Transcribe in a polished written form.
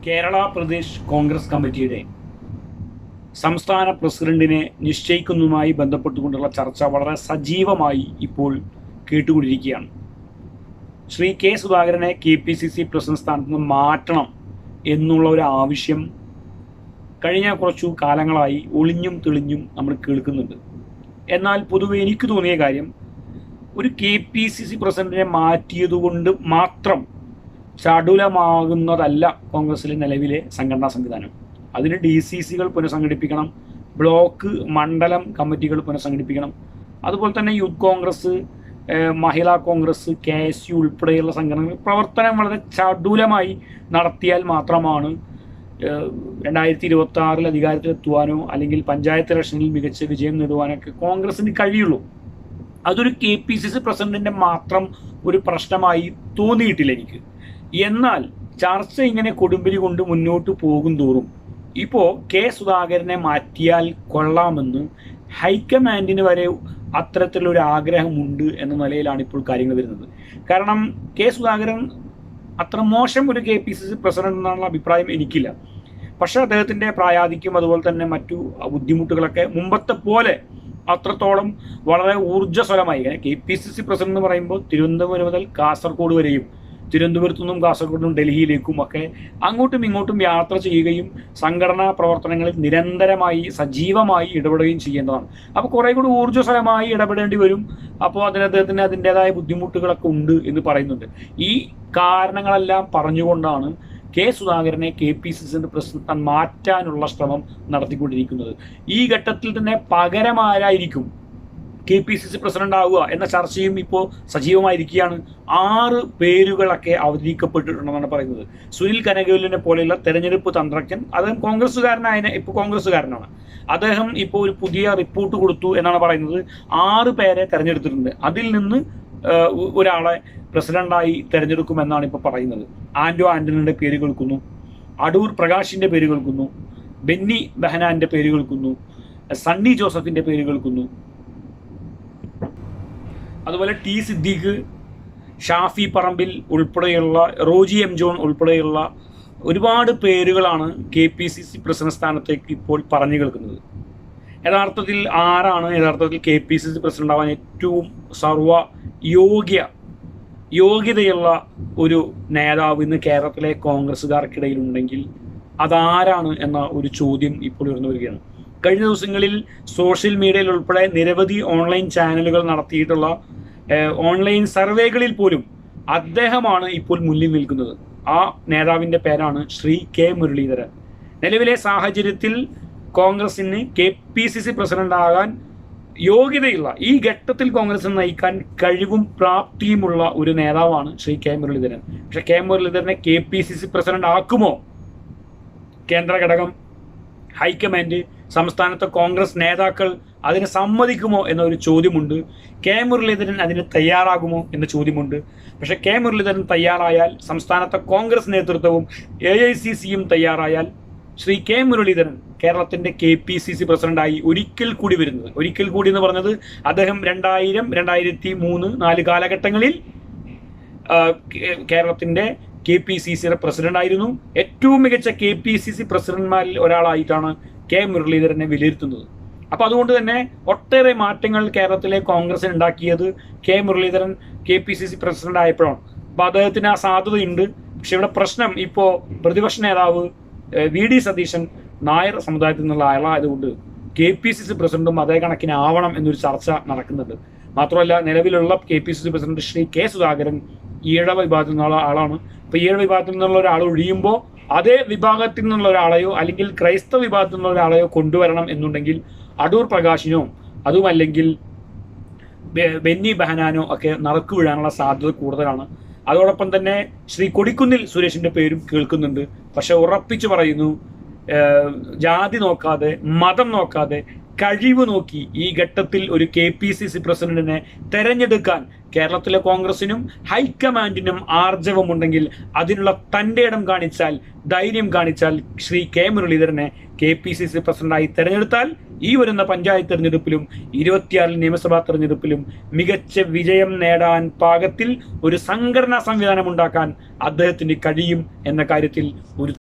കേരള പ്രദേശ് കോൺഗ്രസ് കമ്മിറ്റിയുടെ സംസ്ഥാന പ്രസിഡന്റിനെ നിശ്ചയിക്കുന്നതുമായി ബന്ധപ്പെട്ടുകൊണ്ടുള്ള ചർച്ച വളരെ സജീവമായി ഇപ്പോൾ കേട്ടുകൊണ്ടിരിക്കുകയാണ്. ശ്രീ കെ സുധാകരനെ KPCC പ്രസിഡന്റ് സ്ഥാനത്ത് നിന്ന് മാറ്റണം എന്നുള്ള ഒരു ആവശ്യം കഴിഞ്ഞ കുറച്ചു കാലങ്ങളായി ഒളിഞ്ഞും തെളിഞ്ഞും നമ്മൾ കേൾക്കുന്നുണ്ട്. എന്നാൽ പൊതുവെ എനിക്ക് തോന്നിയ കാര്യം, ഒരു KPCC പ്രസിഡന്റിനെ മാറ്റിയതുകൊണ്ട് മാത്രം ചടുലമാകുന്നതല്ല കോൺഗ്രസിലെ നിലവിലെ സംഘടനാ സംവിധാനം. അതിന് DCCകൾ പുനഃസംഘടിപ്പിക്കണം, ബ്ലോക്ക് മണ്ഡലം കമ്മിറ്റികൾ പുനഃസംഘടിപ്പിക്കണം. അതുപോലെ തന്നെ യൂത്ത് കോൺഗ്രസ്, മഹിളാ കോൺഗ്രസ്, KSU ഉൾപ്പെടെയുള്ള സംഘടനകൾ പ്രവർത്തനം വളരെ ചടുലമായി നടത്തിയാൽ മാത്രമാണ് 2026 അധികാരത്തിലെത്തുവാനോ അല്ലെങ്കിൽ പഞ്ചായത്ത് ഇലക്ഷനിൽ മികച്ച വിജയം നേടുവാനൊക്കെ കോൺഗ്രസിന് കഴിയുള്ളൂ. അതൊരു KPCC പ്രസിഡന്റിന്റെ മാത്രം ഒരു പ്രശ്നമായി തോന്നിയിട്ടില്ല എനിക്ക്. എന്നാൽ ചർച്ച ഇങ്ങനെ കൊടുമ്പിരി കൊണ്ട് മുന്നോട്ട് പോകും തോറും ഇപ്പോൾ കെ സുധാകരനെ മാറ്റിയാൽ കൊള്ളാമെന്ന് ഹൈക്കമാൻഡിന് വരെ അത്തരത്തിലൊരു ആഗ്രഹമുണ്ട് എന്ന നിലയിലാണ് ഇപ്പോൾ കാര്യങ്ങൾ വരുന്നത്. കാരണം കെ സുധാകരൻ അത്ര മോശം ഒരു KPCC പ്രസിഡന്റ് എന്നുള്ള അഭിപ്രായം എനിക്കില്ല. പക്ഷേ അദ്ദേഹത്തിൻ്റെ പ്രായാധിക്യം അതുപോലെ തന്നെ മറ്റു ബുദ്ധിമുട്ടുകളൊക്കെ മുമ്പത്തെ പോലെ അത്രത്തോളം വളരെ ഊർജ്ജസ്വലമായി. KPCC പ്രസിഡന്റ് എന്ന് പറയുമ്പോൾ തിരുവനന്തപുരം മുതൽ കാസർഗോഡ് വരെയും തിരുവനന്തപുരത്തു നിന്നും കാസർഗോഡ് ഡൽഹിയിലേക്കും ഒക്കെ അങ്ങോട്ടും ഇങ്ങോട്ടും യാത്ര ചെയ്യുകയും സംഘടനാ പ്രവർത്തനങ്ങളിൽ നിരന്തരമായി സജീവമായി ഇടപെടുകയും ചെയ്യേണ്ടതാണ്. അപ്പോൾ കുറേ കൂടി ഊർജ്ജസ്വലമായി ഇടപെടേണ്ടി വരും. അപ്പോൾ അദ്ദേഹത്തിന് അതിൻ്റെതായ ബുദ്ധിമുട്ടുകളൊക്കെ ഉണ്ട് എന്ന് പറയുന്നുണ്ട്. ഈ കാരണങ്ങളെല്ലാം പറഞ്ഞുകൊണ്ടാണ് കെ സുധാകരനെ KPCC പ്രസിഡന്റ് മാറ്റാനുള്ള ശ്രമം നടത്തിക്കൊണ്ടിരിക്കുന്നത്. ഈ ഘട്ടത്തിൽ തന്നെ പകരമാരായിരിക്കും KPCC പ്രസിഡന്റ് ആവുക എന്ന ചർച്ചയും ഇപ്പോൾ സജീവമായിരിക്കുകയാണ്. 6 പേരുകളൊക്കെ അവതരിക്കപ്പെട്ടിട്ടുണ്ടെന്നാണ് പറയുന്നത്. സുനിൽ കനകലുവിനെ പോലെയുള്ള തെരഞ്ഞെടുപ്പ് തന്ത്രജ്ഞൻ, അദ്ദേഹം കോൺഗ്രസ്സുകാരനാണ്. അദ്ദേഹം ഇപ്പോൾ ഒരു പുതിയ റിപ്പോർട്ട് കൊടുത്തു എന്നാണ് പറയുന്നത്. 6 പേരെ തെരഞ്ഞെടുത്തിട്ടുണ്ട്. അതിൽ നിന്ന് ഒരാളെ പ്രസിഡന്റായി തെരഞ്ഞെടുക്കുമെന്നാണ് ഇപ്പോൾ പറയുന്നത്. ആന്റണിയുടെ പേര് കേൾക്കുന്നു, അടൂർ പ്രകാശിന്റെ പേര് കേൾക്കുന്നു, ബെന്നി ബെഹനാന്റെ പേര് കേൾക്കുന്നു, സണ്ണി ജോസഫിന്റെ പേര് കേൾക്കുന്നു, അതുപോലെ T സിദ്ദീഖ്, ഷാഫി പറമ്പിൽ ഉൾപ്പെടെയുള്ള റോജി M ജോൺ ഉൾപ്പെടെയുള്ള ഒരുപാട് പേരുകളാണ് KPCC പ്രസിഡന്റ് സ്ഥാനത്തേക്ക് ഇപ്പോൾ പറഞ്ഞു കേൾക്കുന്നത്. യഥാർത്ഥത്തിൽ ആരാണ് KPCC പ്രസിഡന്റ് ആവാൻ ഏറ്റവും യോഗ്യതയുള്ള ഒരു നേതാവ് ഇന്ന് കേരളത്തിലെ കോൺഗ്രസ്സുകാർക്കിടയിലുണ്ടെങ്കിൽ അതാരാണ് എന്ന ഒരു ചോദ്യം ഇപ്പോൾ ഉയർന്നു വരികയാണ്. കഴിഞ്ഞ ദിവസങ്ങളിൽ സോഷ്യൽ മീഡിയയിൽ ഉൾപ്പെടെ നിരവധി ഓൺലൈൻ ചാനലുകൾ നടത്തിയിട്ടുള്ള ഓൺലൈൻ സർവേകളിൽ പോലും അദ്ദേഹമാണ് ഇപ്പോൾ മുന്നിൽ നിൽക്കുന്നത്. ആ നേതാവിൻ്റെ പേരാണ് ശ്രീ K മുരളീധരൻ. നിലവിലെ സാഹചര്യത്തിൽ കോൺഗ്രസിന് KPCC പ്രസിഡന്റ് ആകാൻ യോഗ്യതയുള്ള, ഈ ഘട്ടത്തിൽ കോൺഗ്രസിനെ നയിക്കാൻ കഴിവും പ്രാപ്തിയുമുള്ള ഒരു നേതാവാണ് ശ്രീ K മുരളീധരൻ. പക്ഷെ K മുരളീധരനെ KPCC പ്രസിഡന്റ് ആക്കുമോ കേന്ദ്ര ഘടകം, ഹൈക്കമാൻഡ്, സംസ്ഥാനത്തെ കോൺഗ്രസ് നേതാക്കൾ അതിന് സമ്മതിക്കുമോ എന്നൊരു ചോദ്യമുണ്ട്. K മുരളീധരൻ അതിന് തയ്യാറാകുമോ എന്ന ചോദ്യമുണ്ട്. പക്ഷെ K മുരളീധരൻ തയ്യാറായാൽ, സംസ്ഥാനത്തെ കോൺഗ്രസ് നേതൃത്വവും AICCയും തയ്യാറായാൽ ശ്രീ K മുരളീധരൻ കേരളത്തിൻ്റെ KPCC പ്രസിഡന്റായി ഒരിക്കൽ കൂടി എന്ന് പറഞ്ഞത് അദ്ദേഹം 2000, 2003, 2004 കാലഘട്ടങ്ങളിൽ കേരളത്തിൻ്റെ KPCCയുടെ പ്രസിഡന്റ് ആയിരുന്നു. ഏറ്റവും മികച്ച KPCC പ്രസിഡന്റ്മാരിൽ ഒരാളായിട്ടാണ് K മുരളീധരനെ വിലയിരുത്തുന്നത്. അപ്പോൾ അതുകൊണ്ട് തന്നെ ഒട്ടേറെ മാറ്റങ്ങൾ കേരളത്തിലെ കോൺഗ്രസിന് ഉണ്ടാക്കിയത് K മുരളീധരൻ KPCC പ്രസിഡന്റ് ആയപ്പോഴാണ്. അപ്പോൾ അദ്ദേഹത്തിന് ആ സാധ്യതയുണ്ട്. പക്ഷെ ഇവിടെ പ്രശ്നം, ഇപ്പോൾ പ്രതിപക്ഷ നേതാവ് VD സതീശൻ നായർ സമുദായത്തിൽ നിന്നുള്ള ആളായതുകൊണ്ട് KPCC പ്രസിഡന്റും അതേ കണക്കിന് ആവണം എന്നൊരു ചർച്ച നടക്കുന്നുണ്ട്. മാത്രമല്ല, നിലവിലുള്ള KPCC president Shri K Sudhakaran Ezhava വിഭാഗത്തിൽ നിന്നുള്ള ആളാണ്. ഇപ്പോൾ ഈഴവ വിഭാഗത്തിൽ നിന്നുള്ള ഒരാൾ ഒഴിയുമ്പോൾ അതേ വിഭാഗത്തിൽ നിന്നുള്ള ഒരാളെയോ അല്ലെങ്കിൽ ക്രൈസ്തവ വിഭാഗത്തിൽ നിന്നുള്ള ഒരാളെയോ കൊണ്ടുവരണം എന്നുണ്ടെങ്കിൽ അടൂർ പ്രകാശിനോ അതുമല്ലെങ്കിൽ ബെന്നി ബെഹനാനോ ഒക്കെ നറുക്ക് വീഴാനുള്ള സാധ്യത കൂടുതലാണ്. അതോടൊപ്പം തന്നെ ശ്രീ കൊടിക്കുന്നിൽ സുരേഷിൻ്റെ പേരും കേൾക്കുന്നുണ്ട്. പക്ഷെ ഉറപ്പിച്ചു പറയുന്നു, ജാതി നോക്കാതെ, മതം നോക്കാതെ, കഴിവ് നോക്കി ഈ ഘട്ടത്തിൽ ഒരു KPCC പ്രസിഡന്റിനെ തെരഞ്ഞെടുക്കാൻ കേരളത്തിലെ കോൺഗ്രസിനും ഹൈക്കമാൻഡിനും ആർജവമുണ്ടെങ്കിൽ, അതിനുള്ള തൻ്റെ ഇടം കാണിച്ചാൽ, ധൈര്യം കാണിച്ചാൽ ശ്രീ K മുരളീധരനെ KPCC പ്രസിഡന്റായി തെരഞ്ഞെടുത്താൽ ഈ വരുന്ന പഞ്ചായത്ത് തെരഞ്ഞെടുപ്പിലും 26 നിയമസഭാ തെരഞ്ഞെടുപ്പിലും മികച്ച വിജയം നേടാൻ പാകത്തിൽ ഒരു സംഘടനാ സംവിധാനം ഉണ്ടാക്കാൻ അദ്ദേഹത്തിന് കഴിയും എന്ന കാര്യത്തിൽ ഒരു